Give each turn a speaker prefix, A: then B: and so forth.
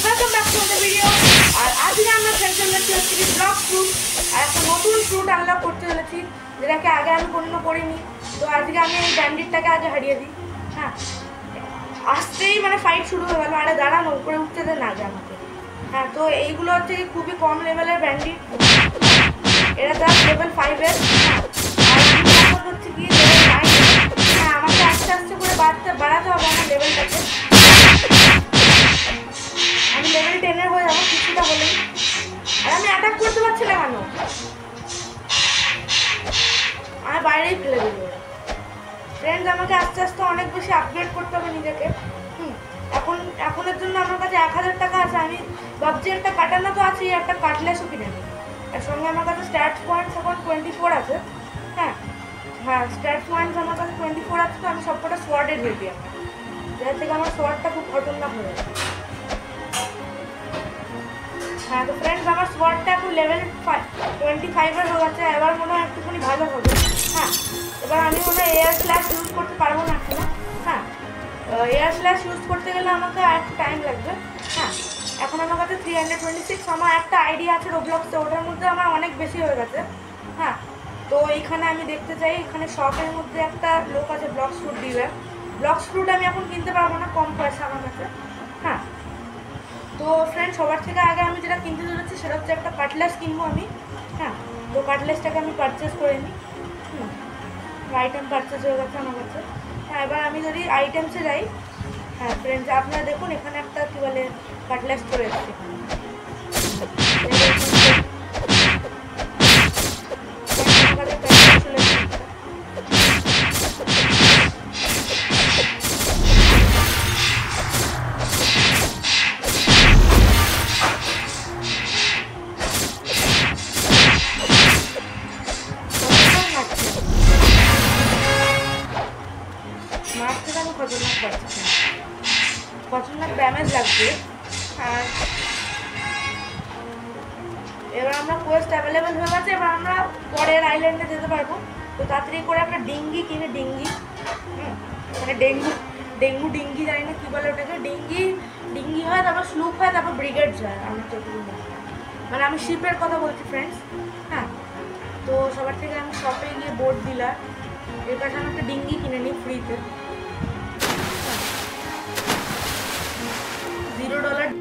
A: Welcome back to the video. আর আজকে আমরা খেলতে চলেছি হচ্ছে ব্লক ফ্রুট। আর একটা নতুন ফ্রুট আনলক করতে চলেছি, যেটাকে আগে আমি কোনো করিনি। তো আজকে আমি এই ব্যান্ডিটটাকে আগে হারিয়ে দিই। হ্যাঁ, আসতেই মানে ফাইট শুরু হয়ে গেল। আরে দাঁড়ানো, উপরে উঠতে দেন না আগে আমাকে। হ্যাঁ, তো এইগুলো হচ্ছে খুবই কম লেভেলের ব্যান্ডিট, এরা জাস্ট লেভেল 5-এর। আর আমি হচ্ছে কি লেভেল 9। হ্যাঁ, আমাকে আস্তে আস্তে করে বাড়াতে হবে আমার লেভেলটাকে। আমি লেভেল 10-এর হয়ে যাবো কিছুটা হলেই। আর আমি অ্যাটাক করতে পারছি না কেন? আমি বাইরেই ফেলে দেবো। ফ্রেন্ডস, আমাকে আস্তে আস্তে অনেক বেশি আপগ্রেড করতে হবে নিজেকে। এখনের জন্য আমার কাছে 1000 টাকা আছে। আমি ভাবছি একটা কাটানো তো আছেই, একটা কাটলেসও কিনে নেব। এর সঙ্গে আমার কাছে স্ট্যাটস পয়েন্টস এখন 24 আছে। হ্যাঁ, স্ট্যাটস পয়েন্টস আমার কাছে 24 আছে। তো আমি সবকটা সোয়ার্ডের রেডি আমার, যার থেকে আমার সোয়ার্ডটা খুব খতরনাক হয়ে যাবে। হ্যাঁ, তো ফ্রেন্ডস, আমার সোয়ার্ডটা এখন লেভেল 25-এর হয়ে গেছে। এবার মনে হয় একটুখানি ভালো হবে। হ্যাঁ, এবার আমি মনে হয় এয়ার স্ল্যাশ ইউজ করতে পারবো না এখনো। হ্যাঁ, এয়ার স্ল্যাশ ইউজ করতে গেলে আমাকে আর একটু টাইম লাগবে। হ্যাঁ, এখন আমার কাছে 326। আমার একটা আইডিয়া আছে রোবলক্সে, ওটার মধ্যে আমার অনেক বেশি হয়ে গেছে। হ্যাঁ, তো এইখানে আমি দেখতে চাই, এখানে শপের মধ্যে একটা লোক আছে blocks fruit dealer. Blocks fruit আমি এখন কিনতে পারবো না, কম পয়সা আমার কাছে। হ্যাঁ, তো ফ্রেন্ড, সবার থেকে আগে আমি যেটা কিনতে চলেছি সেটা হচ্ছে একটা কাটলেস কিনবো আমি। হ্যাঁ, তো কাটলেসটাকে আমি পারচেস করে নিই। আইটেম পারচেস হয়ে গেছে আমার কাছে। হ্যাঁ, এবার আমি যদি আইটেমসে যাই। হ্যাঁ ফ্রেন্ডস, আপনারা দেখুন এখানে একটা কী বলে কাটলেস চলে এসেছে। মারতে আমি খতরনাক পাচ্ছি, খতরনাক ড্যামেজ লাগছে। আর এবার আমরা কোয়েস্ট অ্যাভেলেবেল হয়ে গেছে। এবার আমরা পরের আইল্যান্ডে যেতে পারবো। তো তাড়াতাড়ি করে একটা ডিঙ্গি কিনে, ডিঙ্গি মানে ডেঙ্গু ডিঙ্গি, জানি না কী বলে ওটাকে। ডিঙ্গি হয়, তারপর স্লুপ হয়, তারপর ব্রিগেডস হয়। আমি তো মানে আমি শিপের কথা বলছি ফ্রেন্ডস। হ্যাঁ, তো সবার থেকে আমি শপে গিয়ে বোর্ড দিলাম, এর কাছে আমি একটা ডিঙ্গি কিনে নিই ফ্রিতে। $0